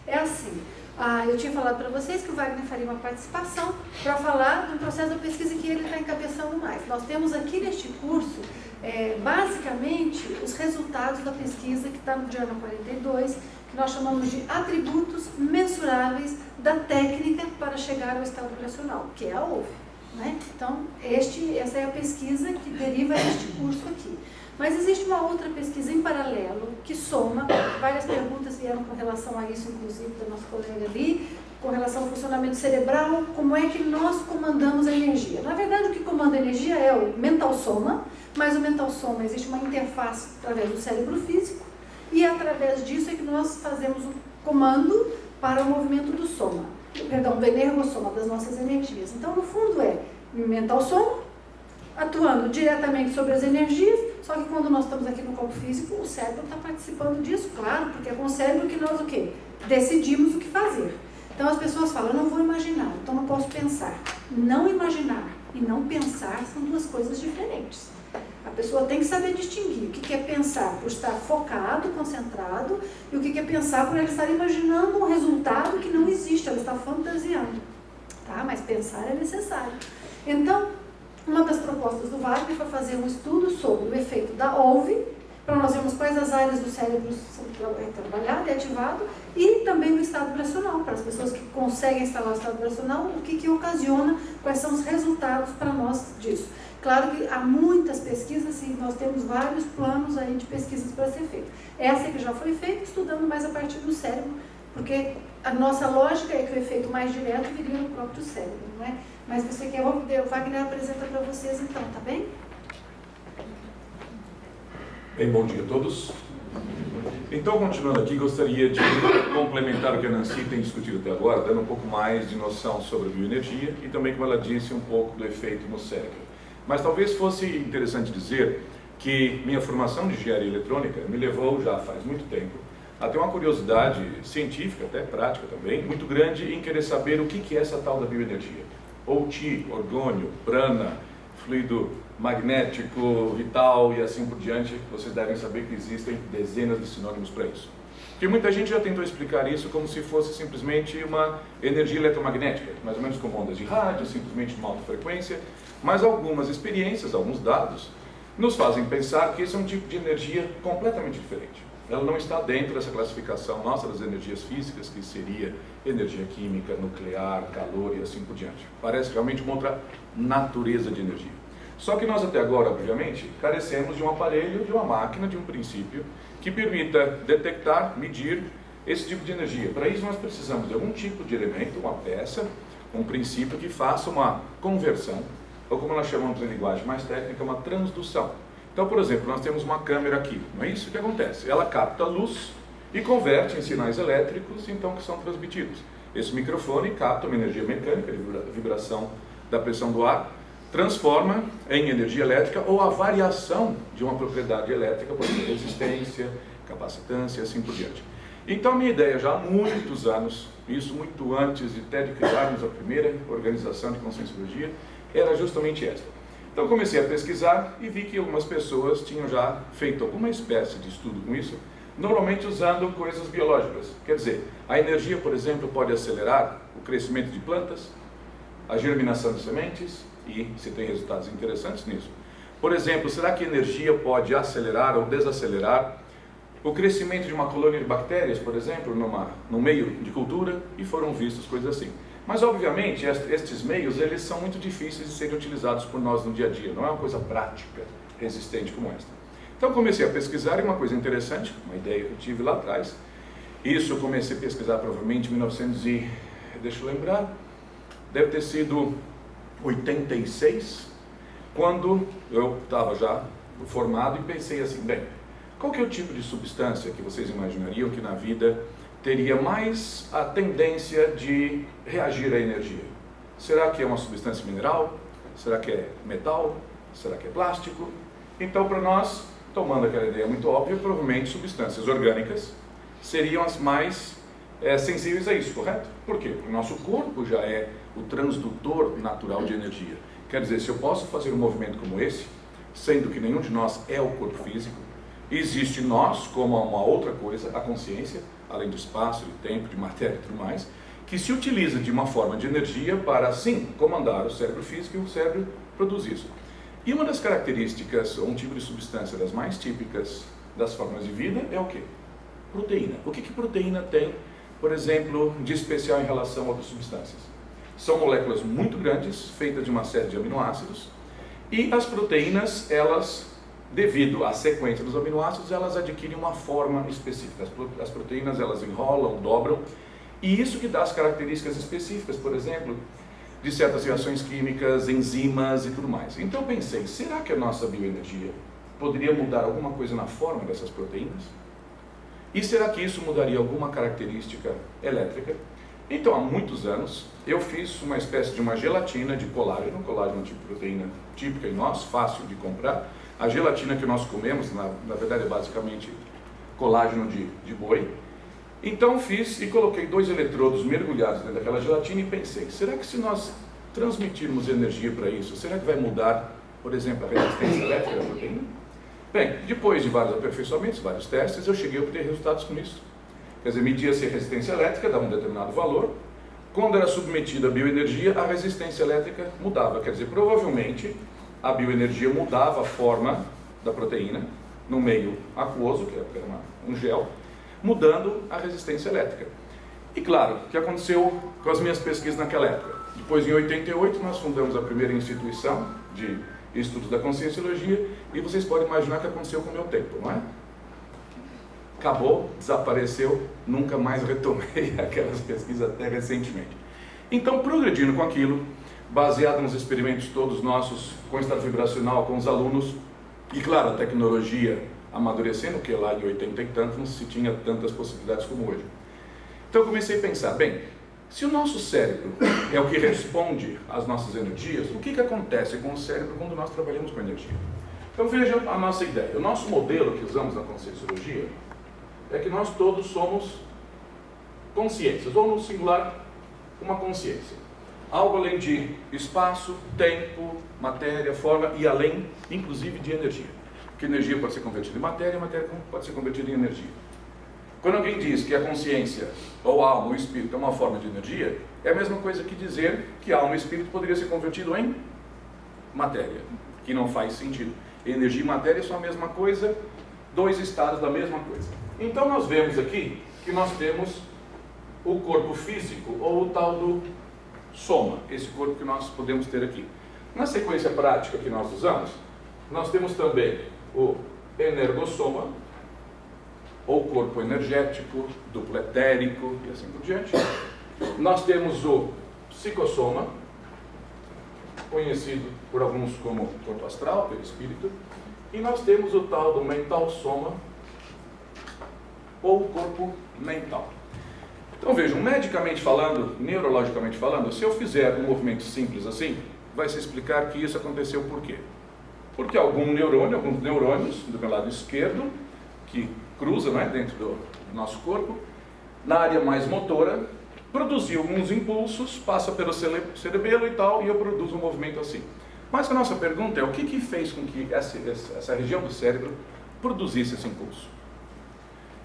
É assim, eu tinha falado para vocês que o Wagner faria uma participação para falar do processo da pesquisa que ele está encabeçando mais. Nós temos aqui neste curso, basicamente, os resultados da pesquisa que está no Journal 42, que nós chamamos de atributos mensuráveis da técnica para chegar ao estado vibracional, que é a OVE. Né? Então, essa é a pesquisa que deriva deste curso aqui. Mas existe uma outra pesquisa em paralelo, que soma, várias perguntas vieram com relação a isso, inclusive da nossa colega ali, com relação ao funcionamento cerebral, como é que nós comandamos a energia. Na verdade, o que comanda a energia é o mental soma, mas o mental soma existe uma interface através do cérebro físico, e através disso é que nós fazemos o comando para o movimento do soma, do energossoma, das nossas energias. Então, no fundo, é mental soma, atuando diretamente sobre as energias, só que quando nós estamos aqui no corpo físico, o cérebro está participando disso, claro, porque é com o cérebro que nós decidimos o que fazer. Então as pessoas falam, eu não vou imaginar, então não posso pensar. Não imaginar e não pensar são duas coisas diferentes. A pessoa tem que saber distinguir o que é pensar por estar focado, concentrado, e o que é pensar por ela estar imaginando um resultado que não existe, ela está fantasiando. Tá? Mas pensar é necessário. Então, uma das propostas do Wagner foi fazer um estudo sobre o efeito da OVE, para nós vermos quais as áreas do cérebro são trabalhado e ativado, e também o estado vibracional, para as pessoas que conseguem instalar o estado vibracional, o que ocasiona, quais são os resultados para nós disso. Claro que há muitas pesquisas, e nós temos vários planos aí de pesquisas para ser feito. Essa que já foi feita, estudando mais a partir do cérebro, porque a nossa lógica é que o efeito mais direto viria no próprio cérebro, não é? Mas você quer, o Wagner apresenta para vocês então, tá bem? Bem, bom dia a todos. Então, continuando aqui, gostaria de complementar o que a Nancy tem discutido até agora, dando um pouco mais de noção sobre a bioenergia e também, como ela disse, um pouco do efeito no cérebro. Mas talvez fosse interessante dizer que minha formação de engenharia eletrônica me levou, já faz muito tempo, a ter uma curiosidade científica, até prática também, muito grande em querer saber o que é essa tal da bioenergia. Ou Chi, orgônio, prana, fluido magnético, vital e assim por diante. Vocês devem saber que existem dezenas de sinônimos para isso. Porque muita gente já tentou explicar isso como se fosse simplesmente uma energia eletromagnética, mais ou menos como ondas de rádio, simplesmente uma alta frequência, mas algumas experiências, alguns dados, nos fazem pensar que esse é um tipo de energia completamente diferente. Ela não está dentro dessa classificação nossa das energias físicas, que seria energia química, nuclear, calor e assim por diante. Parece realmente uma outra natureza de energia. Só que nós até agora, obviamente, carecemos de um aparelho, de uma máquina, de um princípio que permita detectar, medir esse tipo de energia. Para isso nós precisamos de algum tipo de elemento, uma peça, um princípio que faça uma conversão, ou como nós chamamos em linguagem mais técnica, uma transdução. Então, por exemplo, nós temos uma câmera aqui, não é isso que acontece? Ela capta luz e converte em sinais elétricos, então, que são transmitidos. Esse microfone capta uma energia mecânica, de vibração da pressão do ar, transforma em energia elétrica ou a variação de uma propriedade elétrica, por exemplo, resistência, capacitância e assim por diante. Então, minha ideia já há muitos anos, isso muito antes até de criarmos a primeira organização de conscienciologia, era justamente esta. Então comecei a pesquisar e vi que algumas pessoas tinham já feito alguma espécie de estudo com isso, normalmente usando coisas biológicas. Quer dizer, a energia, por exemplo, pode acelerar o crescimento de plantas, a germinação de sementes, e se tem resultados interessantes nisso. Por exemplo, será que a energia pode acelerar ou desacelerar o crescimento de uma colônia de bactérias, por exemplo, no meio de cultura? E foram vistas coisas assim. Mas, obviamente, estes meios, eles são muito difíceis de serem utilizados por nós no dia a dia. Não é uma coisa prática, resistente como esta. Então, comecei a pesquisar e uma coisa interessante, uma ideia que eu tive lá atrás. Isso eu comecei a pesquisar provavelmente em 1900 e... deixa eu lembrar, deve ter sido 86, quando eu estava já formado e pensei assim, bem, qual que é o tipo de substância que vocês imaginariam que na vida teria mais a tendência de reagir à energia? Será que é uma substância mineral? Será que é metal? Será que é plástico? Então, para nós, tomando aquela ideia muito óbvia, provavelmente substâncias orgânicas seriam as mais sensíveis a isso, correto? Por quê? Porque o nosso corpo já é o transdutor natural de energia. Quer dizer, se eu posso fazer um movimento como esse, sendo que nenhum de nós é o corpo físico, existe nós como uma outra coisa, a consciência, além de espaço, de tempo, de matéria e tudo mais, que se utiliza de uma forma de energia para, sim, comandar o cérebro físico e o cérebro produzir isso. E uma das características, ou um tipo de substância das mais típicas das formas de vida é o quê? Proteína. O que proteína tem, por exemplo, de especial em relação a outras substâncias? São moléculas muito grandes, feitas de uma série de aminoácidos, e as proteínas, elas, devido à sequência dos aminoácidos, elas adquirem uma forma específica. As proteínas, elas enrolam, dobram, e isso que dá as características específicas, por exemplo, de certas reações químicas, enzimas e tudo mais. Então eu pensei, será que a nossa bioenergia poderia mudar alguma coisa na forma dessas proteínas? E será que isso mudaria alguma característica elétrica? Então, há muitos anos, eu fiz uma espécie de uma gelatina de colágeno tipo proteína típica em nós, fácil de comprar. A gelatina que nós comemos, na verdade, é basicamente colágeno de boi. Então, fiz e coloquei 2 eletrodos mergulhados dentro daquela gelatina e pensei, será que se nós transmitirmos energia para isso, será que vai mudar, por exemplo, a resistência elétrica da proteína? Bem, depois de vários aperfeiçoamentos, vários testes, eu cheguei a obter resultados com isso. Quer dizer, media-se a resistência elétrica, dava um determinado valor. Quando era submetida a bioenergia, a resistência elétrica mudava. Quer dizer, provavelmente, a bioenergia mudava a forma da proteína no meio aquoso, que era um gel, mudando a resistência elétrica. E claro, o que aconteceu com as minhas pesquisas naquela época? Depois, em 88, nós fundamos a primeira instituição de estudos da conscienciologia, e vocês podem imaginar o que aconteceu com o meu tempo, não é? Acabou, desapareceu, nunca mais retomei aquelas pesquisas até recentemente. Então, progredindo com aquilo, baseado nos experimentos todos nossos, com estado vibracional, com os alunos, e claro, a tecnologia amadurecendo, que lá em 80 e tanto não se tinha tantas possibilidades como hoje. Então eu comecei a pensar, bem, se o nosso cérebro é o que responde às nossas energias, o que acontece com o cérebro quando nós trabalhamos com energia? Então veja a nossa ideia. O nosso modelo que usamos na conscienciologia é que nós todos somos consciências, ou no singular, uma consciência. Algo além de espaço, tempo, matéria, forma e além, inclusive, de energia. Porque energia pode ser convertida em matéria, e matéria pode ser convertida em energia. Quando alguém diz que a consciência, ou a alma, ou o espírito é uma forma de energia, é a mesma coisa que dizer que a alma e o espírito poderia ser convertido em matéria, que não faz sentido. Energia e matéria são a mesma coisa, 2 estados da mesma coisa. Então nós vemos aqui que nós temos o corpo físico, ou o tal do soma, esse corpo que nós podemos ter aqui. Na sequência prática que nós usamos, nós temos também o energossoma, ou corpo energético, duplo etérico e assim por diante. Nós temos o psicossoma, conhecido por alguns como corpo astral, perispírito, e nós temos o tal do mental soma, ou corpo mental. Então vejam, medicamente falando, neurologicamente falando, se eu fizer um movimento simples assim, vai se explicar que isso aconteceu por quê? Porque alguns neurônios do meu lado esquerdo, que cruzam, né, dentro do nosso corpo, na área mais motora, produziu alguns impulsos, passa pelo cerebelo e tal, e eu produzo um movimento assim. Mas a nossa pergunta é, o que fez com que essa região do cérebro produzisse esse impulso?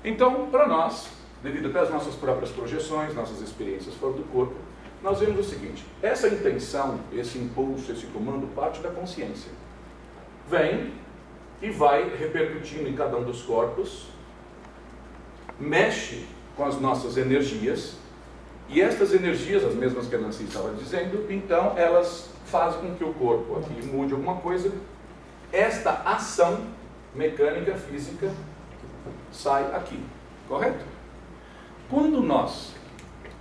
Então, para nós, devido até às nossas próprias projeções, nossas experiências fora do corpo, nós vemos o seguinte, essa intenção, esse impulso, esse comando, parte da consciência. Vem e vai repercutindo em cada um dos corpos, mexe com as nossas energias, e estas energias, as mesmas que a Nancy estava dizendo, então elas fazem com que o corpo aqui mude alguma coisa, esta ação mecânica, física, sai aqui, correto? Quando nós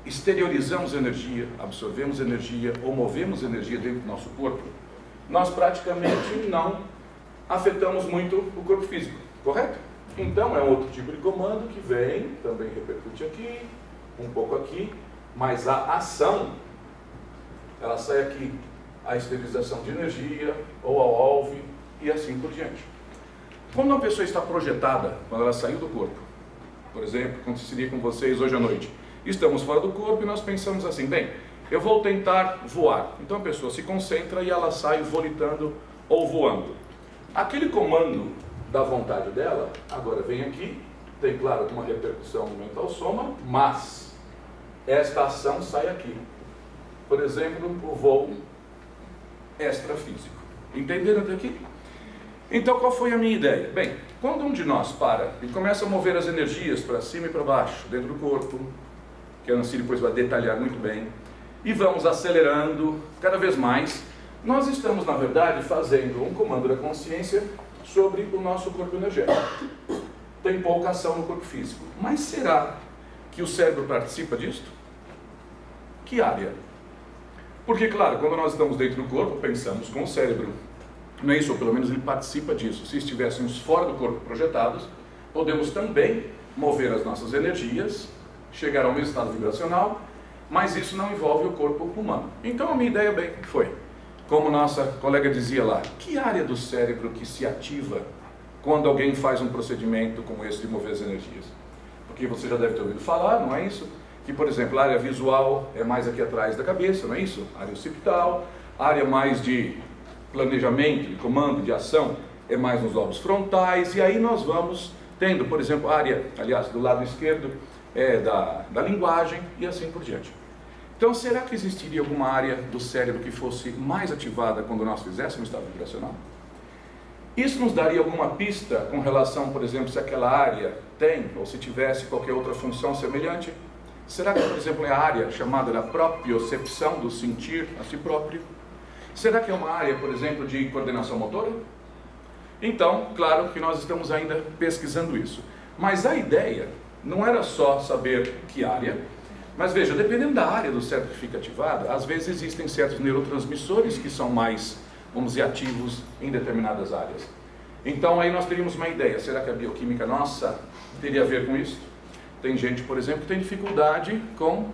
exteriorizamos energia, absorvemos energia ou movemos energia dentro do nosso corpo, nós praticamente não afetamos muito o corpo físico, correto? Então é um outro tipo de comando que vem, também repercute aqui, um pouco aqui, mas a ação, ela sai aqui, a esterilização de energia, ou ao alvo, e assim por diante. Quando uma pessoa está projetada, quando ela saiu do corpo, por exemplo, aconteceria com vocês hoje à noite, estamos fora do corpo e nós pensamos assim, bem, eu vou tentar voar. Então a pessoa se concentra e ela sai volitando ou voando. Aquele comando da vontade dela, agora vem aqui, tem, claro, uma repercussão no mental soma, mas esta ação sai aqui. Por exemplo, o voo extrafísico. Entenderam até aqui? Então, qual foi a minha ideia? Bem, quando um de nós para e começa a mover as energias para cima e para baixo, dentro do corpo, que a Nancy depois vai detalhar muito bem, e vamos acelerando cada vez mais, nós estamos, na verdade, fazendo um comando da consciência sobre o nosso corpo energético. Tem pouca ação no corpo físico. Mas será que o cérebro participa disto? Que área? Porque, claro, quando nós estamos dentro do corpo, pensamos com o cérebro. Não é isso, ou pelo menos ele participa disso. Se estivéssemos fora do corpo projetados, podemos também mover as nossas energias, chegar ao mesmo estado vibracional, mas isso não envolve o corpo humano. Então a minha ideia bem foi, como nossa colega dizia lá, que área do cérebro que se ativa quando alguém faz um procedimento como esse de mover as energias? Porque você já deve ter ouvido falar, não é isso? Que, por exemplo, a área visual é mais aqui atrás da cabeça, não é isso? A área occipital, a área mais de planejamento, de comando, de ação, é mais nos lobos frontais, e aí nós vamos tendo, por exemplo, a área, aliás, do lado esquerdo, da linguagem, e assim por diante. Então, será que existiria alguma área do cérebro que fosse mais ativada quando nós fizéssemos estado vibracional? Isso nos daria alguma pista com relação, por exemplo, se aquela área tem, ou se tivesse qualquer outra função semelhante? Será que, por exemplo, é a área chamada da propriocepção, do sentir a si próprio? Será que é uma área, por exemplo, de coordenação motora? Então, claro que nós estamos ainda pesquisando isso. Mas a ideia não era só saber que área, mas veja, dependendo da área do cérebro que fica ativada, às vezes existem certos neurotransmissores que são mais, vamos dizer, ativos em determinadas áreas. Então aí nós teríamos uma ideia, será que a bioquímica nossa teria a ver com isso? Tem gente, por exemplo, que tem dificuldade com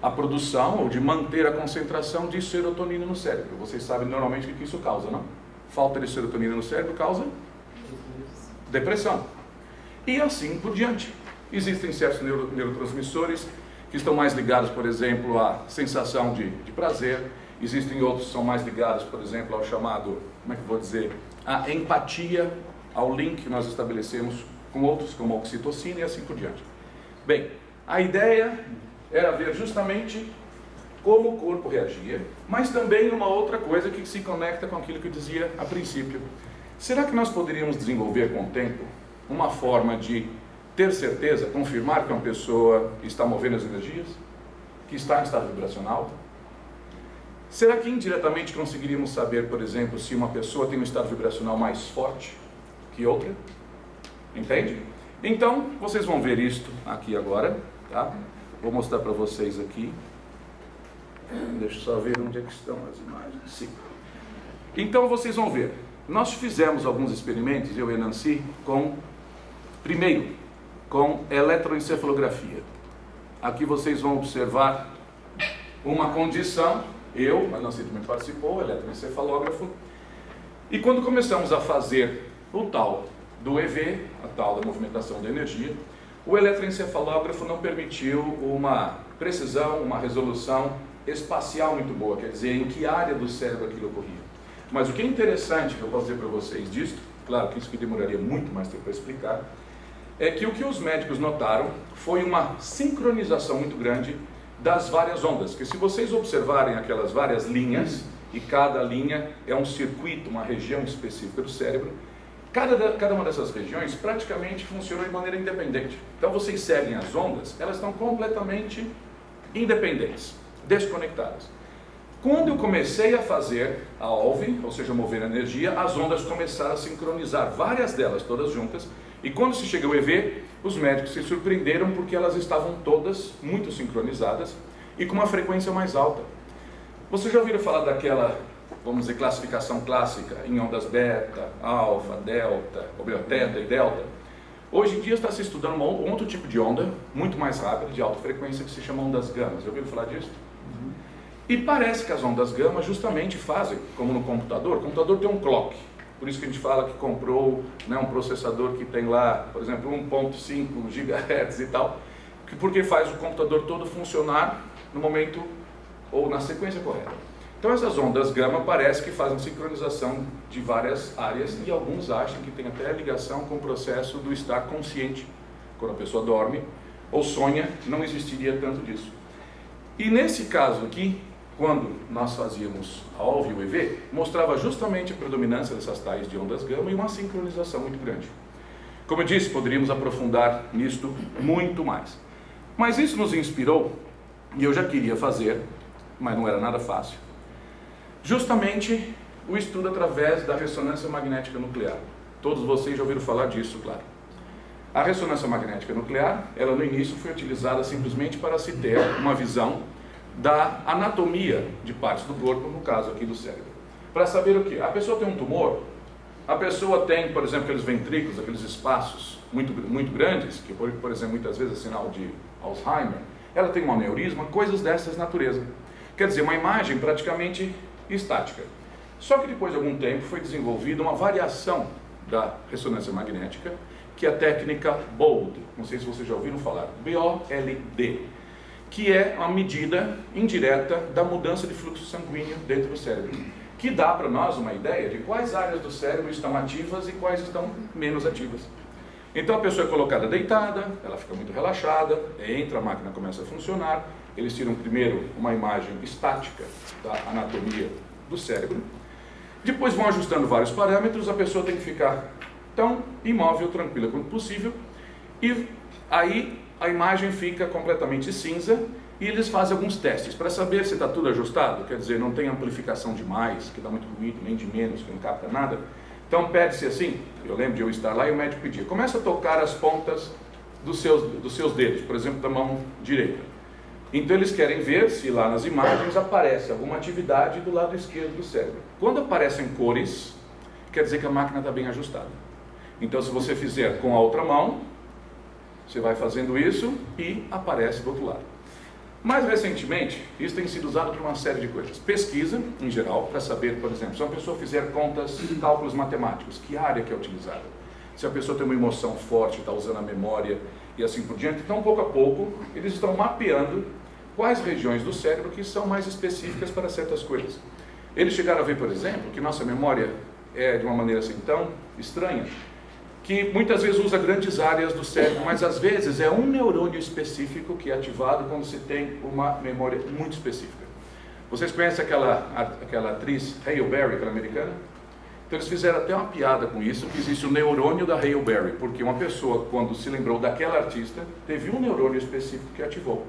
a produção ou de manter a concentração de serotonina no cérebro. Vocês sabem normalmente o que isso causa, não? Falta de serotonina no cérebro causa depressão. E assim por diante. Existem certos neurotransmissores que estão mais ligados, por exemplo, à sensação de prazer. Existem outros que são mais ligados, por exemplo, ao chamado, como é que eu vou dizer, à empatia, ao link que nós estabelecemos com outros, como a oxitocina e assim por diante. Bem, a ideia era ver justamente como o corpo reagia, mas também uma outra coisa que se conecta com aquilo que eu dizia a princípio. Será que nós poderíamos desenvolver com o tempo uma forma de ter certeza, confirmar que uma pessoa está movendo as energias, que está em estado vibracional? Será que indiretamente conseguiríamos saber, por exemplo, se uma pessoa tem um estado vibracional mais forte que outra? Entende? Então, vocês vão ver isto aqui agora, tá? Vou mostrar para vocês aqui. Deixa eu só ver onde é que estão as imagens. Sim. Então, vocês vão ver. Nós fizemos alguns experimentos, eu e a Nancy, primeiro, com eletroencefalografia. Aqui vocês vão observar uma condição, a Nancy também participou, eletroencefalógrafo, e quando começamos a fazer o tal do EV, a tal da movimentação da energia, o eletroencefalógrafo não permitiu uma precisão, uma resolução espacial muito boa, quer dizer, em que área do cérebro aquilo ocorria. Mas o que é interessante que eu posso dizer para vocês disto, claro que isso que demoraria muito mais tempo para explicar, é que o que os médicos notaram foi uma sincronização muito grande das várias ondas, que se vocês observarem aquelas várias linhas, e cada linha é um circuito, uma região específica do cérebro, cada uma dessas regiões praticamente funciona de maneira independente. Então vocês seguem as ondas, elas estão completamente independentes, desconectadas. Quando eu comecei a fazer a OLV, ou seja, mover a energia, as ondas começaram a sincronizar, várias delas, todas juntas, e quando se chega ao EV, os médicos se surpreenderam porque elas estavam todas muito sincronizadas e com uma frequência mais alta. Vocês já ouviram falar daquela, vamos dizer, classificação clássica em ondas beta, alfa, delta, ou teta e delta? Hoje em dia está se estudando um outro tipo de onda, muito mais rápida, de alta frequência, que se chama ondas gama. Já ouviram falar disso? E parece que as ondas gama justamente fazem, como no computador, o computador tem um clock. Por isso que a gente fala que comprou, né, um processador que tem lá, por exemplo, 1.5 GHz e tal, porque faz o computador todo funcionar no momento ou na sequência correta. Então essas ondas gama parece que fazem sincronização de várias áreas e alguns acham que tem até ligação com o processo do estar consciente. Quando a pessoa dorme ou sonha, não existiria tanto disso. E nesse caso aqui, quando nós fazíamos a OLV e o EV, mostrava justamente a predominância dessas tais de ondas gama e uma sincronização muito grande. Como eu disse, poderíamos aprofundar nisto muito mais. Mas isso nos inspirou, e eu já queria fazer, mas não era nada fácil, justamente o estudo através da ressonância magnética nuclear. Todos vocês já ouviram falar disso, claro. A ressonância magnética nuclear, ela no início foi utilizada simplesmente para se ter uma visão da anatomia de partes do corpo, no caso aqui do cérebro. Para saber o que? A pessoa tem um tumor, a pessoa tem, por exemplo, aqueles ventrículos, aqueles espaços muito grandes, que por exemplo muitas vezes é sinal de Alzheimer, ela tem um aneurisma, coisas dessas natureza. Quer dizer, uma imagem praticamente estática. Só que depois de algum tempo foi desenvolvida uma variação da ressonância magnética, que é a técnica BOLD, não sei se vocês já ouviram falar, B-O-L-D, que é uma medida indireta da mudança de fluxo sanguíneo dentro do cérebro, que dá para nós uma ideia de quais áreas do cérebro estão ativas e quais estão menos ativas. Então a pessoa é colocada deitada, ela fica muito relaxada, entra, a máquina começa a funcionar, eles tiram primeiro uma imagem estática da anatomia do cérebro, depois vão ajustando vários parâmetros, a pessoa tem que ficar tão imóvel, tranquila quanto possível, e aí a imagem fica completamente cinza, e eles fazem alguns testes para saber se está tudo ajustado, quer dizer, não tem amplificação demais, que dá muito ruído, nem de menos, que não capta nada. Então pede-se assim, eu lembro de eu estar lá e o médico pedia, começa a tocar as pontas dos seus dedos, por exemplo, da mão direita. Então eles querem ver se lá nas imagens aparece alguma atividade do lado esquerdo do cérebro. Quando aparecem cores, quer dizer que a máquina está bem ajustada. Então se você fizer com a outra mão, você vai fazendo isso e aparece do outro lado. Mais recentemente, isso tem sido usado para uma série de coisas. Pesquisa, em geral, para saber, por exemplo, se uma pessoa fizer contas, cálculos matemáticos, que área que é utilizada. Se a pessoa tem uma emoção forte, está usando a memória e assim por diante. Então, pouco a pouco, eles estão mapeando quais regiões do cérebro que são mais específicas para certas coisas. Eles chegaram a ver, por exemplo, que nossa memória é de uma maneira assim tão estranha, que muitas vezes usa grandes áreas do cérebro, mas às vezes é um neurônio específico que é ativado quando se tem uma memória muito específica. Vocês conhecem aquela atriz Halle Berry, aquela americana? Então eles fizeram até uma piada com isso, que existe o neurônio da Halle Berry, porque uma pessoa, quando se lembrou daquela artista, teve um neurônio específico que ativou.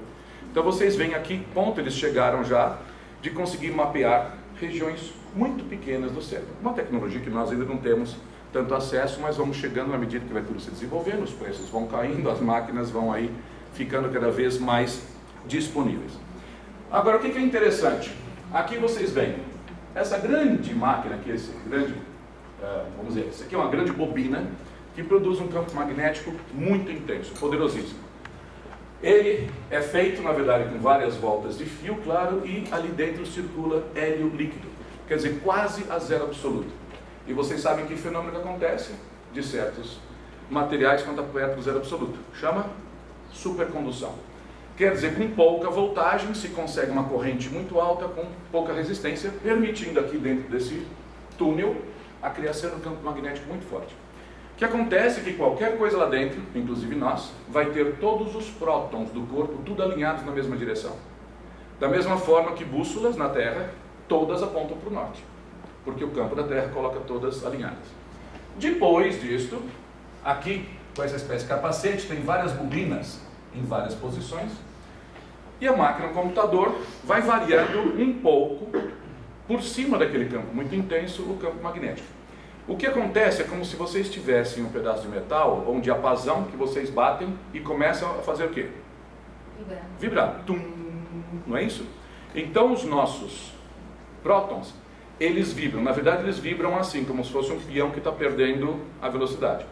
Então vocês veem aqui que ponto eles chegaram já de conseguir mapear regiões muito pequenas do cérebro. Uma tecnologia que nós ainda não temos tanto acesso, mas vamos chegando na medida que vai tudo se desenvolvendo, os preços vão caindo, as máquinas vão aí ficando cada vez mais disponíveis. Agora, o que é interessante? Aqui vocês veem, essa grande máquina aqui, esse grande, vamos dizer, isso aqui é uma grande bobina que produz um campo magnético muito intenso, poderosíssimo. Ele é feito, na verdade, com várias voltas de fio, claro, e ali dentro circula hélio líquido, quer dizer, quase a zero absoluto. E vocês sabem que fenômeno que acontece de certos materiais quando está perto do zero absoluto. Chama supercondução. Quer dizer, com pouca voltagem se consegue uma corrente muito alta com pouca resistência, permitindo aqui dentro desse túnel a criação de um campo magnético muito forte. O que acontece é que qualquer coisa lá dentro, inclusive nós, vai ter todos os prótons do corpo tudo alinhados na mesma direção. Da mesma forma que bússolas na Terra, todas apontam para o norte, porque o campo da Terra coloca todas alinhadas. Depois disto, aqui, com essa espécie de capacete, tem várias bobinas em várias posições, e a máquina, o computador, vai variando um pouco, por cima daquele campo muito intenso, o campo magnético. O que acontece é como se vocês tivessem um pedaço de metal, ou um diapasão, que vocês batem e começam a fazer o quê? Vibrar. Tum, não é isso? Então os nossos prótons, eles vibram. Na verdade, eles vibram assim, como se fosse um peão que está perdendo a velocidade.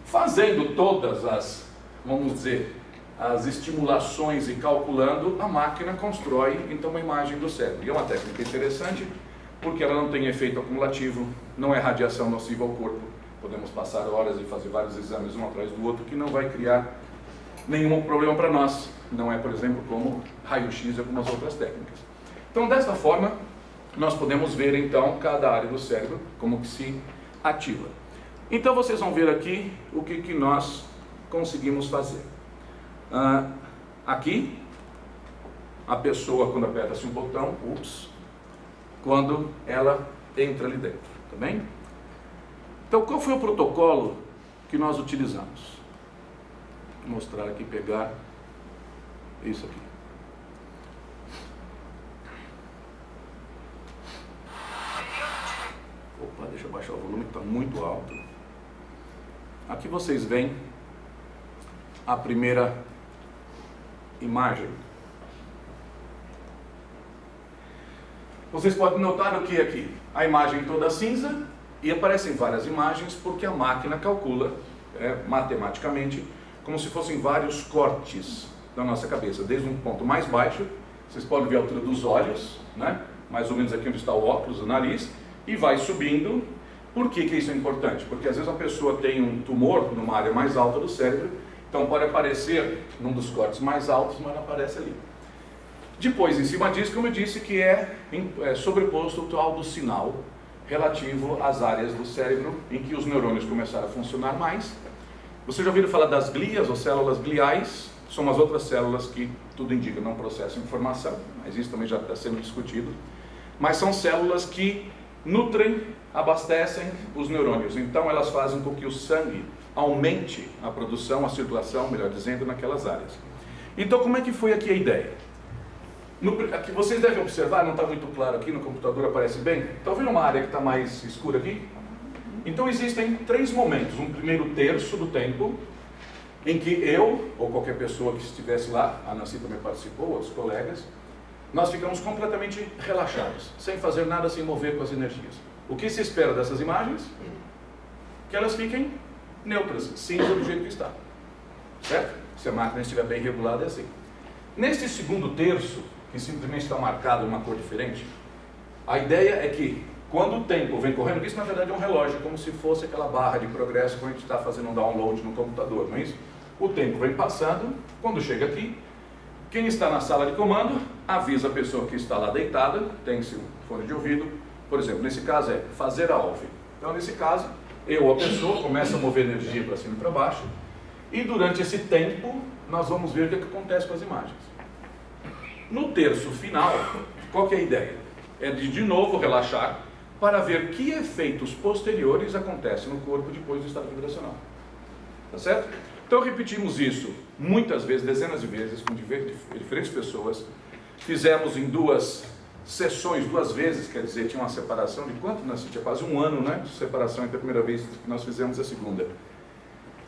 Fazendo todas as, vamos dizer, as estimulações e calculando, a máquina constrói, então, uma imagem do cérebro. E é uma técnica interessante, porque ela não tem efeito acumulativo, não é radiação nociva ao corpo. Podemos passar horas e fazer vários exames um atrás do outro, que não vai criar nenhum problema para nós. Não é, por exemplo, como raio-x e algumas outras técnicas. Então, desta forma, nós podemos ver então cada área do cérebro como que se ativa. Então vocês vão ver aqui o que nós conseguimos fazer. Aqui, a pessoa quando aperta-se um botão, quando ela entra ali dentro, tá bem? Então qual foi o protocolo que nós utilizamos? Vou mostrar aqui, pegar isso aqui. Opa, deixa eu baixar o volume que está muito alto. Aqui vocês veem a primeira imagem. Vocês podem notar o que aqui? A imagem toda cinza e aparecem várias imagens porque a máquina calcula matematicamente como se fossem vários cortes da nossa cabeça, desde um ponto mais baixo, vocês podem ver a altura dos olhos, né? Mais ou menos aqui onde está o óculos, o nariz, e vai subindo. Por que isso é importante? Porque às vezes a pessoa tem um tumor numa área mais alta do cérebro, então pode aparecer num dos cortes mais altos, mas não aparece ali. Depois, em cima disso, como eu disse, que é sobreposto o tal do sinal relativo às áreas do cérebro em que os neurônios começaram a funcionar mais. Vocês já ouviram falar das glias ou células gliais? São as outras células que, tudo indica, não processam informação, mas isso também já está sendo discutido. Mas são células que nutrem, abastecem os neurônios. Então elas fazem com que o sangue aumente a produção, a circulação, melhor dizendo, naquelas áreas. Então como é que foi aqui a ideia? Aqui vocês devem observar, não está muito claro aqui, no computador aparece bem. Estão vendo uma área que está mais escura aqui? Então existem 3 momentos. Um primeiro terço do tempo em que eu, ou qualquer pessoa que estivesse lá, a Nancy também participou, outros colegas, nós ficamos completamente relaxados, sem fazer nada, sem mover com as energias. O que se espera dessas imagens? Que elas fiquem neutras, cinza do jeito que está. Certo? Se a máquina estiver bem regulada, é assim. Neste segundo terço, que simplesmente está marcado uma cor diferente, a ideia é que, quando o tempo vem correndo, isso na verdade é um relógio, como se fosse aquela barra de progresso quando a gente está fazendo um download no computador, não é isso? O tempo vem passando, quando chega aqui, quem está na sala de comando avisa a pessoa que está lá deitada, tem-se um fone de ouvido, por exemplo, nesse caso é fazer a OFF. Então nesse caso, eu ou a pessoa começa a mover energia para cima e para baixo, e durante esse tempo nós vamos ver o que acontece com as imagens. No terço final, qual que é a ideia? É de novo relaxar para ver que efeitos posteriores acontecem no corpo depois do estado vibracional. Tá certo? Então repetimos isso muitas vezes, dezenas de vezes, com diferentes pessoas. Fizemos em 2 sessões, 2 vezes, quer dizer, tinha uma separação de quanto? Tinha quase 1 ano, né, de separação entre a primeira vez que nós fizemos e a segunda.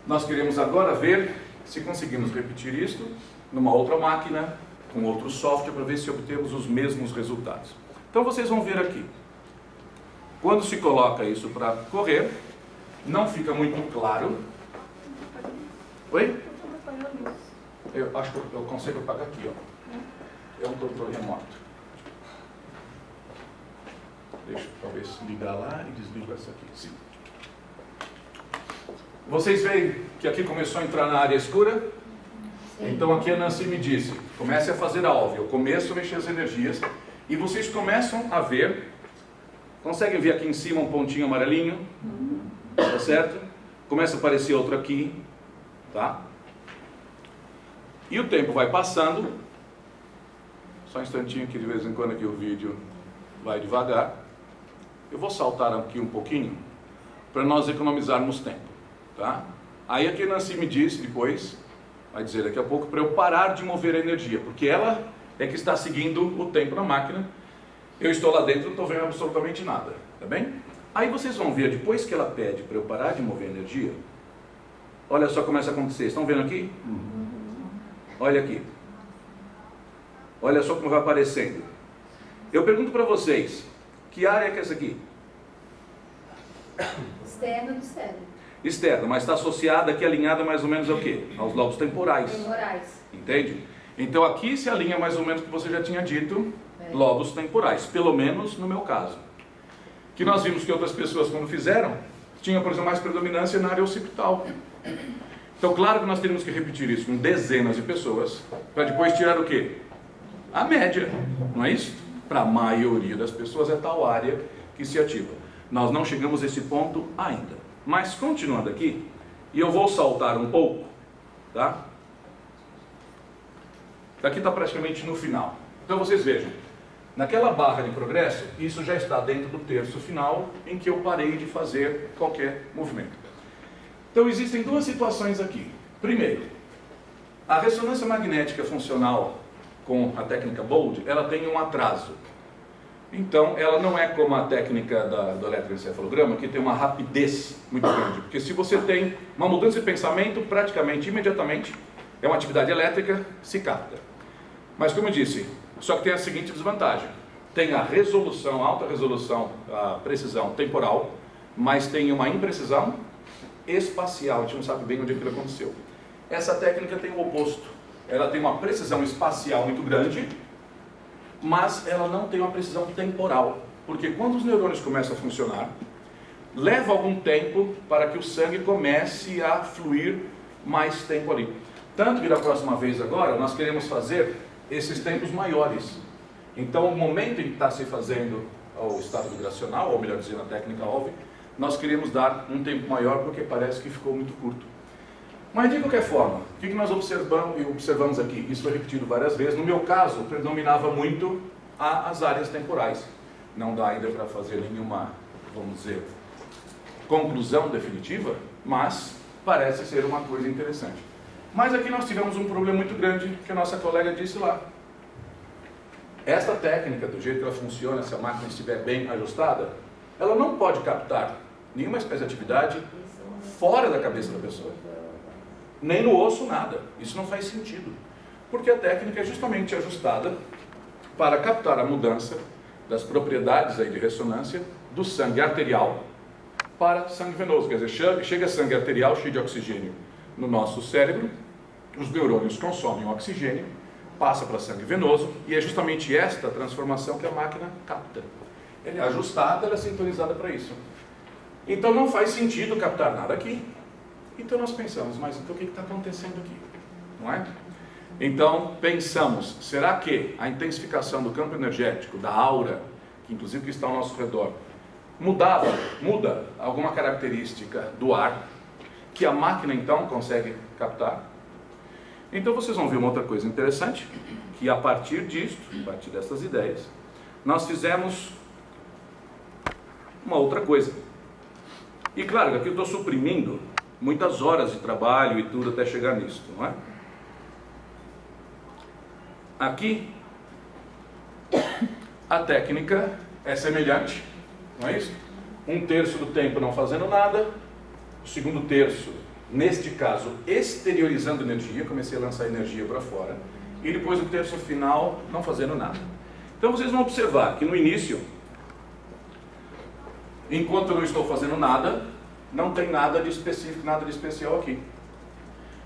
Nós queremos agora ver se conseguimos repetir isto numa outra máquina, com outro software, para ver se obtemos os mesmos resultados. Então vocês vão ver aqui. Quando se coloca isso para correr, não fica muito claro. Oi? Eu acho que eu consigo apagar aqui, ó. É um controle remoto. Deixa eu talvez ligar lá e desligo essa aqui. Sim. Vocês veem que aqui começou a entrar na área escura? Sim. Então aqui a Nancy me disse, comece a fazer a OFF. Eu começo a mexer as energias e vocês começam a ver, conseguem ver aqui em cima um pontinho amarelinho? Tá certo? Começa a aparecer outro aqui, tá? E o tempo vai passando, só um instantinho que de vez em quando aqui o vídeo vai devagar. Eu vou saltar aqui um pouquinho para nós economizarmos tempo, tá? Aí aqui a Nancy me disse depois, vai dizer daqui a pouco, para eu parar de mover a energia, porque ela é que está seguindo o tempo na máquina. Eu estou lá dentro, não estou vendo absolutamente nada, tá bem? Aí vocês vão ver, depois que ela pede para eu parar de mover a energia, olha só como começa a acontecer. Estão vendo aqui? Olha aqui. Olha só como vai aparecendo. Eu pergunto para vocês, que área que é essa aqui? Externa do cérebro. Externa, mas está associada aqui, alinhada mais ou menos ao quê? Aos lobos temporais. Temporais. Entende? Então aqui se alinha mais ou menos o que você já tinha dito, lobos temporais, pelo menos no meu caso. Que nós vimos que outras pessoas, quando fizeram, tinham, por exemplo, mais predominância na área occipital. Então, claro que nós temos que repetir isso com dezenas de pessoas, para depois tirar o quê? A média, não é isso? para a maioria das pessoas, é tal área que se ativa. Nós não chegamos a esse ponto ainda. Mas continuando aqui, e eu vou saltar um pouco, tá? Aqui está praticamente no final. Então vocês vejam, naquela barra de progresso, isso já está dentro do terço final, em que eu parei de fazer qualquer movimento. Então existem duas situações aqui. Primeiro, a ressonância magnética funcional com a técnica BOLD, ela tem um atraso. Então, ela não é como a técnica do eletroencefalograma, que tem uma rapidez muito grande. Porque se você tem uma mudança de pensamento, praticamente, imediatamente, é uma atividade elétrica, se capta. Mas, como eu disse, só que tem a seguinte desvantagem. Tem a resolução, alta resolução, a precisão temporal, mas tem uma imprecisão espacial. A gente não sabe bem onde aquilo aconteceu. Essa técnica tem o oposto. Ela tem uma precisão espacial muito grande, mas ela não tem uma precisão temporal, porque quando os neurônios começam a funcionar, leva algum tempo para que o sangue comece a fluir mais tempo ali. Tanto que da próxima vez agora, nós queremos fazer esses tempos maiores. Então, o momento em que está se fazendo o estado vibracional, ou melhor dizendo, a técnica OLV, nós queremos dar um tempo maior, porque parece que ficou muito curto. Mas de qualquer forma, o que nós observamos aqui? Isso foi repetido várias vezes. No meu caso, predominava muito as áreas temporais. Não dá ainda para fazer nenhuma, vamos dizer, conclusão definitiva, mas parece ser uma coisa interessante. Mas aqui nós tivemos um problema muito grande, que a nossa colega disse lá. Esta técnica, do jeito que ela funciona, se a máquina estiver bem ajustada, ela não pode captar nenhuma espécie de atividade fora da cabeça da pessoa. Nem no osso, nada. Isso não faz sentido. Porque a técnica é justamente ajustada para captar a mudança das propriedades aí de ressonância do sangue arterial para sangue venoso. Quer dizer, chega sangue arterial cheio de oxigênio no nosso cérebro, os neurônios consomem o oxigênio, passa para sangue venoso, e é justamente esta transformação que a máquina capta. Ela é ajustada, ela é sintonizada para isso. Então não faz sentido captar nada aqui. Então nós pensamos, mas então o que está acontecendo aqui? Não é? Então pensamos, será que a intensificação do campo energético, da aura, que inclusive que está ao nosso redor, muda alguma característica do ar, que a máquina então consegue captar? Então vocês vão ver uma outra coisa interessante, que a partir disso, a partir dessas ideias, nós fizemos uma outra coisa. E claro, aqui eu estou suprimindo muitas horas de trabalho e tudo até chegar nisso, não é? Aqui, a técnica é semelhante, não é isso? Um terço do tempo não fazendo nada, o segundo terço, neste caso, exteriorizando energia, comecei a lançar energia para fora, e depois o terço final não fazendo nada. Então vocês vão observar que no início, enquanto eu não estou fazendo nada, não tem nada de específico, nada de especial aqui.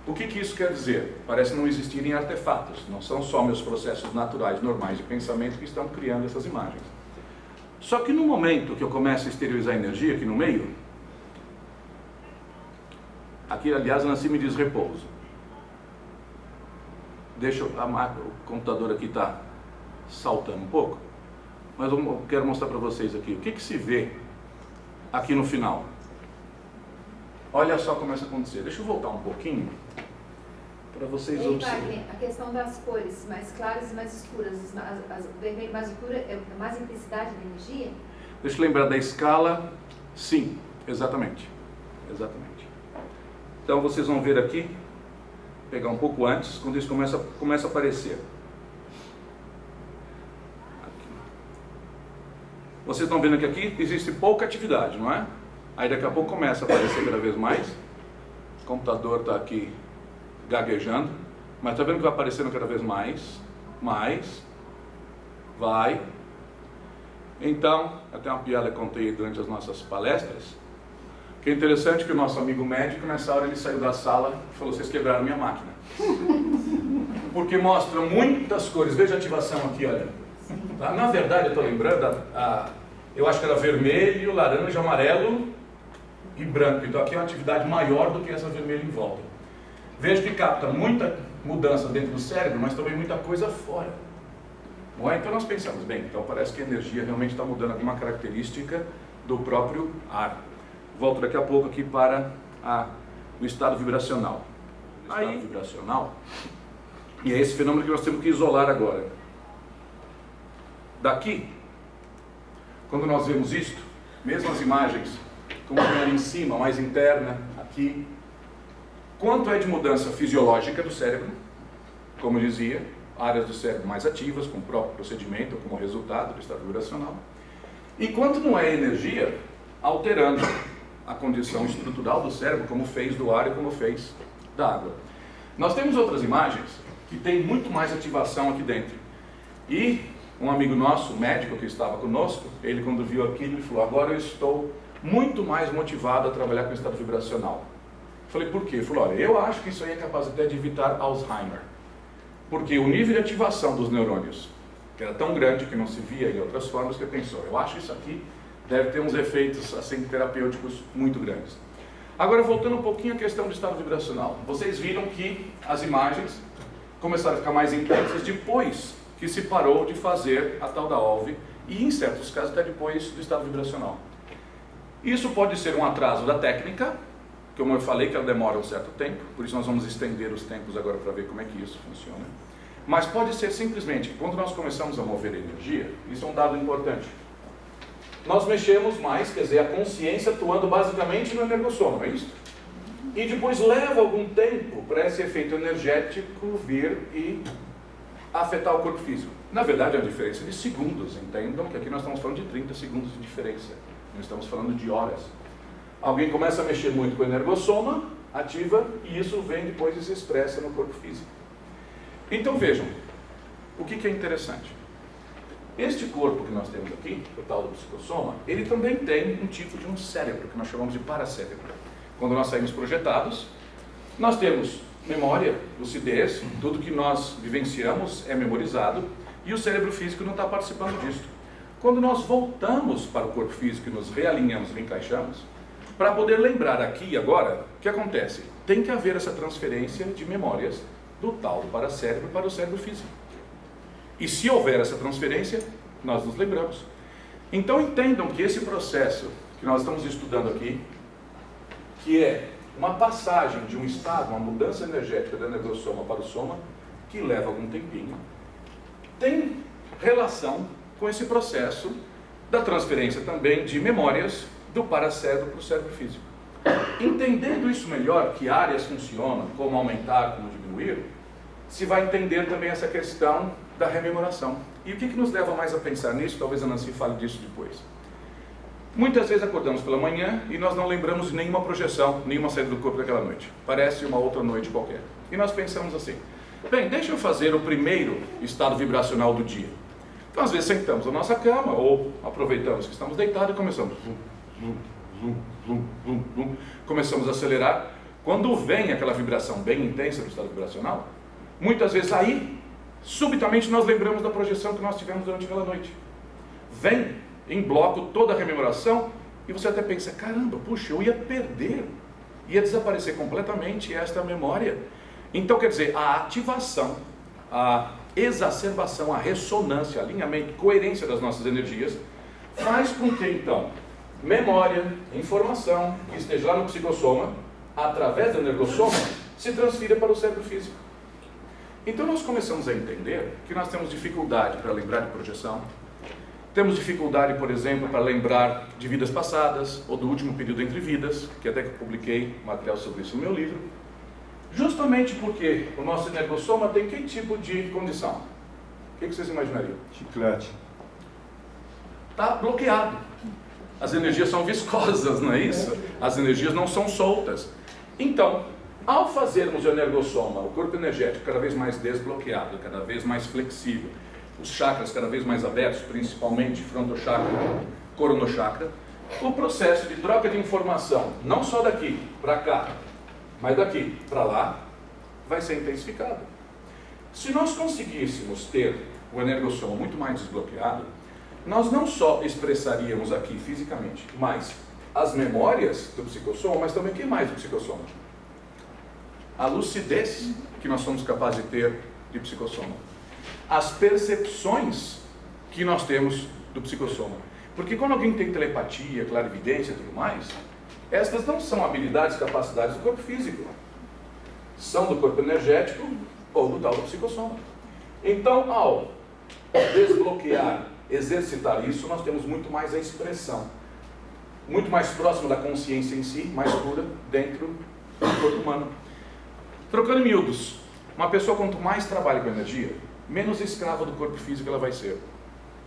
O que isso quer dizer? Parece não existirem artefatos, não são só meus processos naturais, normais de pensamento que estão criando essas imagens. Só que no momento que eu começo a exteriorizar energia aqui no meio, aqui aliás Nancy me diz repouso. Deixa o computador aqui tá saltando um pouco, mas eu quero mostrar para vocês aqui o que se vê aqui no final. Olha só como isso acontecer. Deixa eu voltar um pouquinho para vocês observarem. A questão das cores mais claras e mais escuras. O vermelho mais escuro é mais intensidade de energia? Deixa eu lembrar da escala. Sim, exatamente. Exatamente. Então vocês vão ver aqui, pegar um pouco antes, quando isso começa a aparecer. Aqui. Vocês estão vendo que aqui existe pouca atividade, não é? Aí daqui a pouco começa a aparecer cada vez mais. O computador está aqui gaguejando, mas está vendo que vai aparecendo cada vez mais, vai. Então, até uma piada que contei durante as nossas palestras, que é interessante que o nosso amigo médico, nessa hora ele saiu da sala e falou, vocês quebraram minha máquina. Porque mostra muitas cores, veja a ativação aqui, olha. Na verdade, eu estou lembrando, eu acho que era vermelho, laranja, amarelo e branco. Então aqui é uma atividade maior do que essa vermelha em volta. Veja que capta muita mudança dentro do cérebro, mas também muita coisa fora. Não é? Então nós pensamos, bem, então parece que a energia realmente está mudando alguma característica do próprio ar. Volto daqui a pouco aqui para o estado vibracional. O estado vibracional, e é esse fenômeno que nós temos que isolar agora. Daqui, quando nós vemos isto, mesmo as imagens, como vem ali em cima, mais interna, aqui, quanto é de mudança fisiológica do cérebro, como eu dizia, áreas do cérebro mais ativas, com o próprio procedimento, como resultado do estado vibracional, e quanto não é energia alterando a condição estrutural do cérebro, como fez do ar e como fez da água. Nós temos outras imagens que tem muito mais ativação aqui dentro. E um amigo nosso, médico que estava conosco, ele quando viu aquilo, ele falou, agora eu estou muito mais motivado a trabalhar com o estado vibracional. Eu falei, por quê? Ele falou, olha, eu acho que isso aí é capaz até de evitar Alzheimer. Porque o nível de ativação dos neurônios, que era tão grande que não se via em outras formas, que ele pensou, eu acho que isso aqui deve ter uns efeitos assim, terapêuticos muito grandes. Agora, voltando um pouquinho à questão do estado vibracional. Vocês viram que as imagens começaram a ficar mais intensas depois que se parou de fazer a tal da OLV e, em certos casos, até depois do estado vibracional. Isso pode ser um atraso da técnica, como eu falei que ela demora um certo tempo, por isso nós vamos estender os tempos agora para ver como é que isso funciona. Mas pode ser simplesmente que quando nós começamos a mover energia, isso é um dado importante, nós mexemos mais, quer dizer, a consciência atuando basicamente no energossoma, não é isso? E depois leva algum tempo para esse efeito energético vir e afetar o corpo físico. Na verdade é uma diferença de segundos, entendam que aqui nós estamos falando de 30 segundos de diferença, não estamos falando de horas. Alguém começa a mexer muito com o energossoma, ativa, e isso vem depois e se expressa no corpo físico. Então vejam, o que é interessante? Este corpo que nós temos aqui, o tal do psicossoma, ele também tem um tipo de um cérebro, que nós chamamos de paracérebro. Quando nós saímos projetados, nós temos memória, lucidez, tudo que nós vivenciamos é memorizado, e o cérebro físico não está participando disso. Quando nós voltamos para o corpo físico e nos realinhamos, reencaixamos, para poder lembrar aqui e agora, o que acontece? Tem que haver essa transferência de memórias do tal do paracérebro para o cérebro físico. E se houver essa transferência, nós nos lembramos. Então entendam que esse processo que nós estamos estudando aqui, que é uma passagem de um estado, uma mudança energética do energossoma para o soma, que leva algum tempinho, tem relação com esse processo da transferência também de memórias do paracérebro para o cérebro físico. Entendendo isso melhor, que áreas funcionam, como aumentar, como diminuir, se vai entender também essa questão da rememoração. E o que nos leva mais a pensar nisso? Talvez a Nancy fale disso depois. Muitas vezes acordamos pela manhã e nós não lembramos de nenhuma projeção, nenhuma saída do corpo daquela noite. Parece uma outra noite qualquer. E nós pensamos assim, bem, deixa eu fazer o primeiro estado vibracional do dia. Então às vezes sentamos na nossa cama ou aproveitamos que estamos deitados e começamos. Começamos a acelerar. Quando vem aquela vibração bem intensa do estado vibracional, muitas vezes aí, subitamente nós lembramos da projeção que nós tivemos durante aquela noite. Vem em bloco toda a rememoração e você até pensa, caramba, puxa, eu ia perder, ia desaparecer completamente esta memória. Então quer dizer, a ativação, a exacerbação, a ressonância, alinhamento, coerência das nossas energias faz com que então memória, informação que esteja lá no psicossoma, através do energossoma, se transfira para o cérebro físico. Então nós começamos a entender que nós temos dificuldade para lembrar de projeção, temos dificuldade, por exemplo, para lembrar de vidas passadas, ou do último período entre vidas, que até que eu publiquei material sobre isso no meu livro, justamente porque o nosso energossoma tem que tipo de condição? O que vocês imaginariam? Chiclete. Está bloqueado. As energias são viscosas, não é isso? As energias não são soltas. Então, ao fazermos o energossoma, o corpo energético cada vez mais desbloqueado, cada vez mais flexível, os chakras cada vez mais abertos, principalmente frontochakra, coronochakra, o processo de troca de informação, não só daqui para cá, mas daqui para lá, vai ser intensificado. Se nós conseguíssemos ter o energossoma muito mais desbloqueado, nós não só expressaríamos aqui fisicamente, mas as memórias do psicossoma, mas também o que mais do psicossoma? A lucidez que nós somos capazes de ter de psicossoma. as percepções que nós temos do psicossoma. Porque quando alguém tem telepatia, clarividência e tudo mais, estas não são habilidades, capacidades do corpo físico. São do corpo energético ou do tal do psicossoma. Então, ao desbloquear, exercitar isso, nós temos muito mais a expressão. Muito mais próximo da consciência em si, mais pura, dentro do corpo humano. Trocando em miúdos, uma pessoa quanto mais trabalha com energia, menos escrava do corpo físico ela vai ser.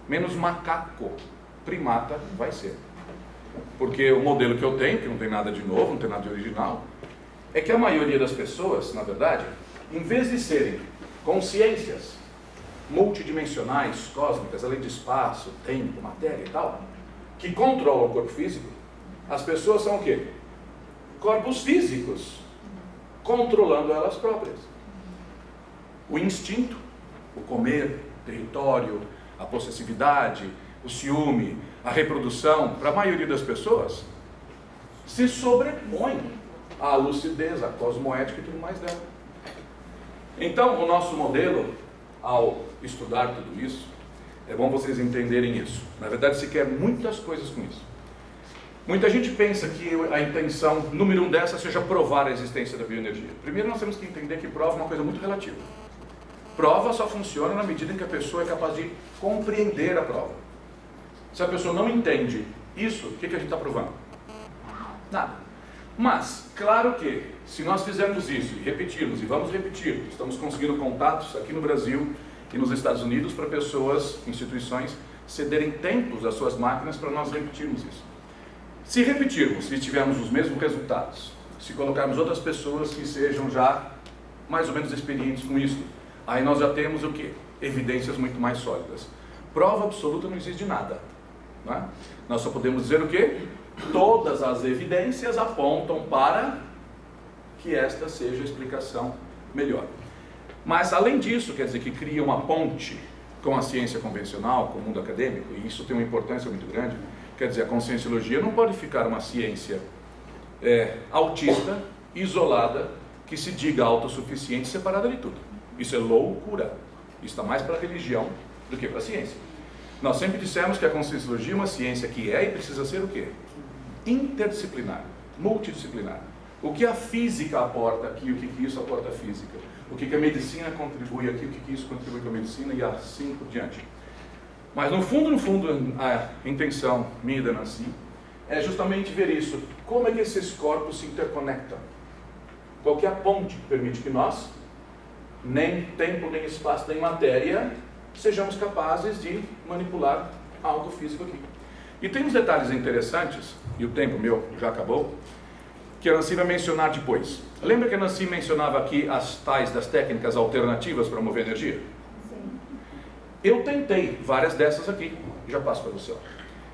Menos macaco, primata vai ser. Porque o modelo que eu tenho, que não tem nada de novo, não tem nada de original, é que a maioria das pessoas, na verdade, em vez de serem consciências multidimensionais, cósmicas, além de espaço, tempo, matéria e tal, que controlam o corpo físico, as pessoas são o quê? Corpos físicos, controlando elas próprias. O instinto, o comer, o território, a possessividade, o ciúme, a reprodução, para a maioria das pessoas, se sobrepõe à lucidez, à cosmoética e tudo mais dela. Então, o nosso modelo, ao estudar tudo isso, é bom vocês entenderem isso. Na verdade, se quer muitas coisas com isso. Muita gente pensa que a intenção número 1 dessa seja provar a existência da bioenergia. Primeiro, nós temos que entender que prova é uma coisa muito relativa. Prova só funciona na medida em que a pessoa é capaz de compreender a prova. Se a pessoa não entende isso, o que a gente está provando? Nada. Mas, claro que, se nós fizermos isso e repetirmos, e vamos repetir, estamos conseguindo contatos aqui no Brasil e nos Estados Unidos para pessoas, instituições, cederem tempos das suas máquinas para nós repetirmos isso. Se repetirmos e tivermos os mesmos resultados, se colocarmos outras pessoas que sejam já mais ou menos experientes com isso, aí nós já temos o quê? Evidências muito mais sólidas. Prova absoluta não existe de nada. Não é? Nós só podemos dizer o quê? Todas as evidências apontam para que esta seja a explicação melhor. Mas, além disso, quer dizer que cria uma ponte com a ciência convencional, com o mundo acadêmico, e isso tem uma importância muito grande. Quer dizer, a conscienciologia não pode ficar uma ciência autista, isolada, que se diga autossuficiente, separada de tudo. Isso é loucura. Isso está mais para a religião do que para a ciência. Nós sempre dissemos que a conscienciologia é uma ciência que é e precisa ser o quê? Interdisciplinar, multidisciplinar. O que a física aporta aqui, o que isso aporta à física? O que a medicina contribui aqui, o que isso contribui com a medicina e assim por diante. Mas no fundo, a intenção minha e da Nancy é justamente ver isso. Como é que esses corpos se interconectam? Qual que é a ponte que permite que nós, nem tempo, nem espaço, nem matéria, sejamos capazes de manipular algo físico aqui. E tem uns detalhes interessantes, e o tempo meu já acabou, que a Nancy vai mencionar depois. Lembra que a Nancy mencionava aqui as tais das técnicas alternativas para mover energia? Sim. Eu tentei várias dessas aqui, já passo para você.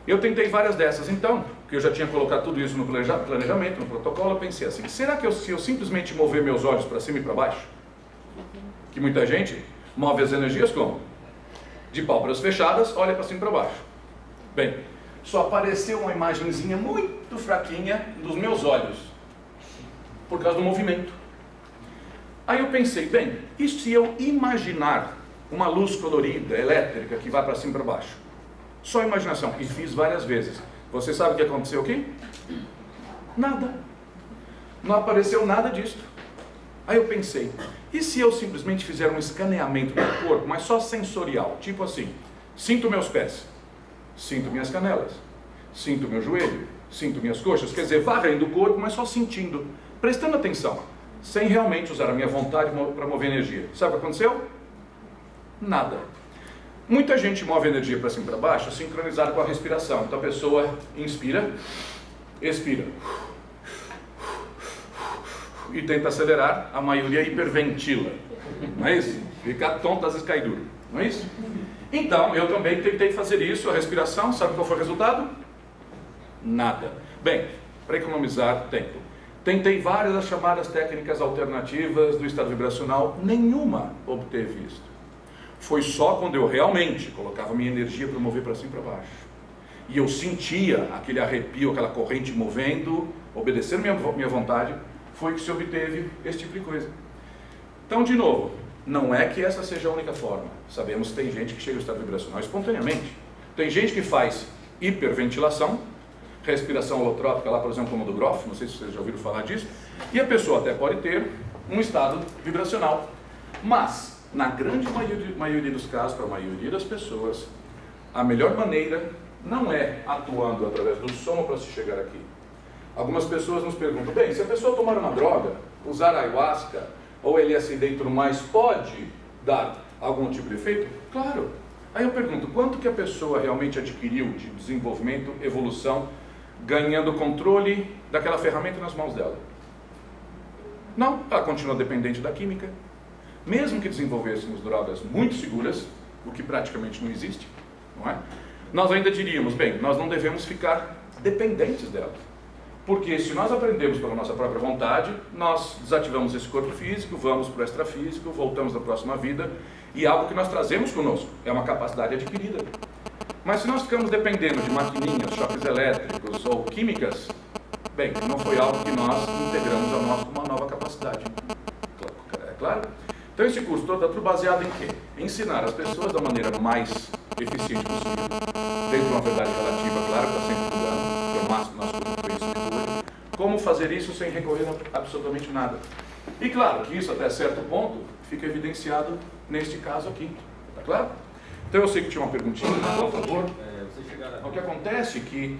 Eu tentei várias dessas, então, que eu já tinha colocado tudo isso no planejamento, no protocolo, eu pensei assim, será que se eu simplesmente mover meus olhos para cima e para baixo, que muita gente move as energias como? De pálpebras fechadas, olha para cima e para baixo. Bem, só apareceu uma imagenzinha muito fraquinha dos meus olhos, por causa do movimento. Aí eu pensei, bem, e se eu imaginar uma luz colorida, elétrica, que vai para cima e para baixo? Só imaginação, e fiz várias vezes. Você sabe o que aconteceu aqui? Nada. Não apareceu nada disso. Aí eu pensei, e se eu simplesmente fizer um escaneamento do corpo, mas só sensorial, tipo assim, sinto meus pés, sinto minhas canelas, sinto meu joelho, sinto minhas coxas, quer dizer, varrendo o corpo, mas só sentindo, prestando atenção, sem realmente usar a minha vontade para mover energia. Sabe o que aconteceu? Nada. Muita gente move energia para cima e para baixo, sincronizado com a respiração. Então a pessoa inspira, expira, e tenta acelerar, a maioria hiperventila, não é isso? Fica tonto às vezes cai duro, não é isso? Então, eu também tentei fazer isso, a respiração, sabe qual foi o resultado? Nada. Bem, para economizar tempo, tentei várias das chamadas técnicas alternativas do estado vibracional, nenhuma obteve isso. Foi só quando eu realmente colocava minha energia para mover para cima e para baixo, e eu sentia aquele arrepio, aquela corrente movendo, obedecendo minha vontade, foi que se obteve esse tipo de coisa. Então, de novo, Não é que essa seja a única forma. Sabemos que tem gente que chega ao estado vibracional espontaneamente. Tem gente que faz hiperventilação, respiração holotrópica, lá por exemplo como do Grof, não sei se vocês já ouviram falar disso, e a pessoa até pode ter um estado vibracional. Mas, na grande maioria dos casos, para a maioria das pessoas, a melhor maneira não é atuando através do som para se chegar aqui. Algumas pessoas nos perguntam, bem, se a pessoa tomar uma droga, usar ayahuasca ou LSD e tudo mais, pode dar algum tipo de efeito? Claro. Aí eu pergunto, quanto que a pessoa realmente adquiriu de desenvolvimento, evolução, ganhando controle daquela ferramenta nas mãos dela? Não, ela continua dependente da química. Mesmo que desenvolvêssemos drogas muito seguras, o que praticamente não existe, não é? Nós ainda diríamos, bem, nós não devemos ficar dependentes dela. Porque se nós aprendemos pela nossa própria vontade, nós desativamos esse corpo físico, vamos para o extrafísico, voltamos na próxima vida, e algo que nós trazemos conosco, é uma capacidade adquirida. Mas se nós ficamos dependendo de maquininhas, choques elétricos ou químicas, bem, não foi algo que nós integramos a nós como uma nova capacidade. É claro? Então esse curso todo é tudo baseado em quê? Ensinar as pessoas da maneira mais eficiente possível, dentro de uma verdade relativa, claro, que está sempre mudando, que é o máximo que nós podemos conhecer, como fazer isso sem recorrer a absolutamente nada. E claro que isso até certo ponto fica evidenciado neste caso aqui, tá claro? Então eu sei que tinha uma perguntinha, por favor. O que acontece é que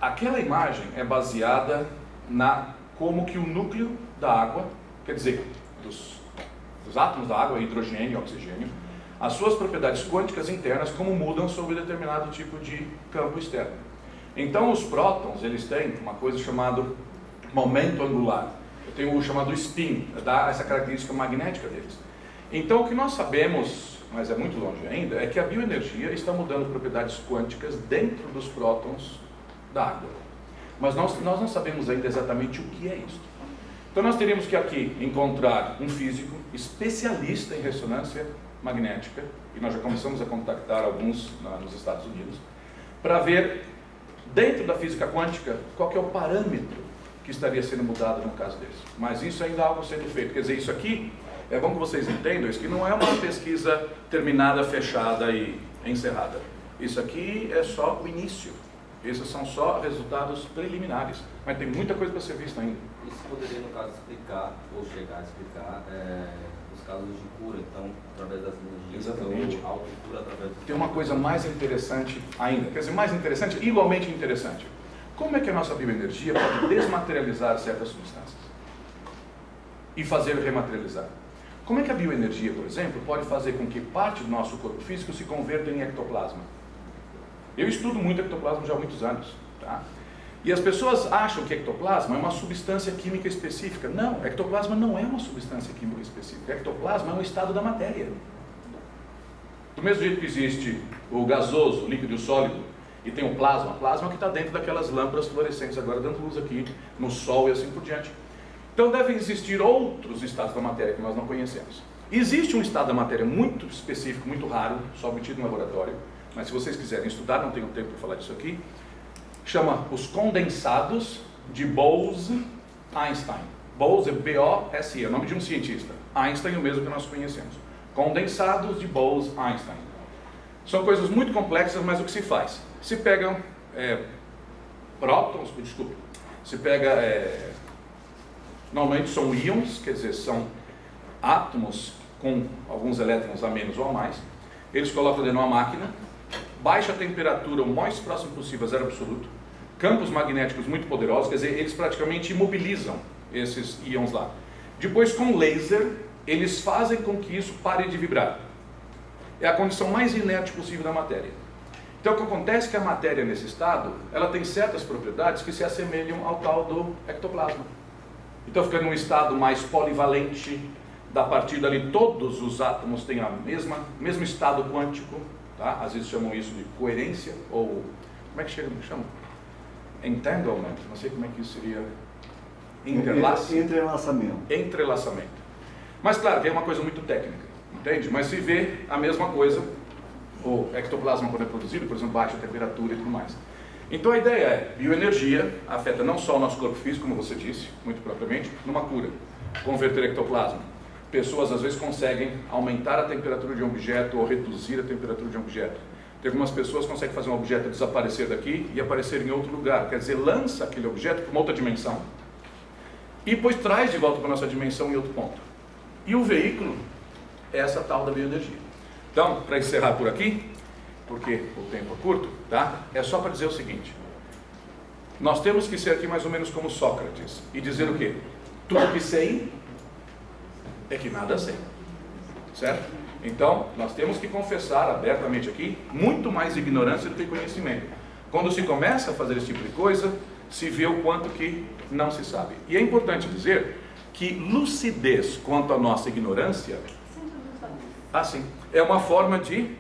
aquela imagem é baseada na como que o núcleo da água, quer dizer, dos átomos da água, hidrogênio e oxigênio, as suas propriedades quânticas internas, como mudam sob determinado tipo de campo externo. Então os prótons, eles têm uma coisa chamada momento angular. Eu tenho o chamado spin, dá essa característica magnética deles. Então o que nós sabemos, mas é muito longe ainda, é que a bioenergia está mudando propriedades quânticas dentro dos prótons da água. Mas nós não sabemos ainda exatamente o que é isso. Então nós teríamos que aqui encontrar um físico especialista em ressonância magnética, e nós já começamos a contactar alguns nos Estados Unidos, para ver, dentro da física quântica, qual que é o parâmetro que estaria sendo mudado num caso desse. Mas isso ainda é algo sendo feito. Quer dizer, isso aqui, é bom que vocês entendam, isso que não é uma pesquisa terminada, fechada e encerrada. Isso aqui é só o início. Esses são só resultados preliminares, mas tem muita coisa para ser vista ainda. Isso poderia, no caso, explicar, ou chegar a explicar, os casos de cura, então, através das energias. Exatamente. Ou autocura através do... Tem uma coisa mais interessante ainda, quer dizer, mais interessante, igualmente interessante. Como é que a nossa bioenergia pode desmaterializar certas substâncias e fazer rematerializar? Como é que a bioenergia, por exemplo, pode fazer com que parte do nosso corpo físico se converta em ectoplasma? Eu estudo muito ectoplasma já há muitos anos, tá? E as pessoas acham que ectoplasma é uma substância química específica. Não, ectoplasma não é uma substância química específica. Ectoplasma é um estado da matéria. Do mesmo jeito que existe o gasoso, o líquido e o sólido, e tem o plasma. Plasma que está dentro daquelas lâmpadas fluorescentes, agora dando luz aqui no sol e assim por diante. Então devem existir outros estados da matéria que nós não conhecemos. Existe um estado da matéria muito específico, muito raro, só obtido no laboratório, mas se vocês quiserem estudar, não tenho tempo para falar disso aqui, chama os condensados de Bose-Einstein. Bose é B-O-S-E, é o nome de um cientista. Einstein é o mesmo que nós conhecemos. Condensados de Bose-Einstein. São coisas muito complexas, mas o que se faz? Se pegam prótons, se pega, normalmente são íons, quer dizer, são átomos com alguns elétrons a menos ou a mais. Eles colocam dentro de uma máquina, baixa temperatura, o mais próximo possível a zero absoluto, campos magnéticos muito poderosos, quer dizer, eles praticamente imobilizam esses íons lá. Depois, com laser, eles fazem com que isso pare de vibrar. É a condição mais inerte possível da matéria. Então, o que acontece é que a matéria nesse estado, ela tem certas propriedades que se assemelham ao tal do ectoplasma. Então, fica num estado mais polivalente, da partir dali todos os átomos têm o mesmo estado quântico, tá? Às vezes chamam isso de coerência, ou como é que chama? Entanglement, não sei como é que isso seria. Entrelaçamento. Mas claro, é uma coisa muito técnica, entende? Mas se vê a mesma coisa, o ectoplasma quando é produzido, por exemplo, baixa temperatura e tudo mais. Então a ideia é, bioenergia afeta não só o nosso corpo físico, como você disse, muito propriamente, numa cura, converter ectoplasma. pessoas às vezes conseguem aumentar a temperatura de um objeto ou reduzir a temperatura de um objeto. Tem algumas pessoas que conseguem fazer um objeto desaparecer daqui e aparecer em outro lugar. Quer dizer, lança aquele objeto para uma outra dimensão e depois traz de volta para a nossa dimensão em outro ponto. E o veículo é essa tal da bioenergia. Então, para encerrar por aqui, porque o tempo é curto, tá? É só para dizer o seguinte: nós temos que ser aqui mais ou menos como Sócrates e dizer o quê? Tudo que sei é que nada sei, certo? Então, nós temos que confessar abertamente aqui muito mais ignorância do que conhecimento. Quando se começa a fazer esse tipo de coisa, se vê o quanto que não se sabe. E é importante dizer que lucidez quanto à nossa ignorância, assim, é uma forma de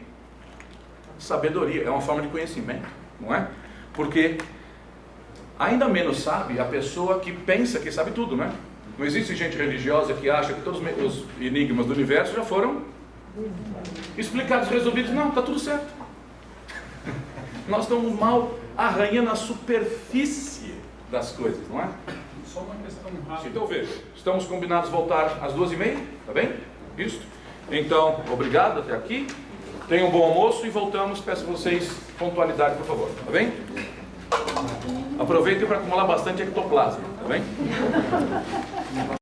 sabedoria, é uma forma de conhecimento, não é? Porque ainda menos sabe a pessoa que pensa que sabe tudo, não é? Não existe gente religiosa que acha que todos os enigmas do universo já foram explicados, resolvidos. Não, está tudo certo. Nós estamos mal arranhando a superfície das coisas, não é? Só uma questão rápida. Então veja, estamos combinados voltar às 2h30, tá bem? Isso. Então, obrigado até aqui. Tenham um bom almoço e voltamos. Peço a vocês pontualidade, por favor, tá bem? Aproveitem para acumular bastante ectoplasma, tá bem?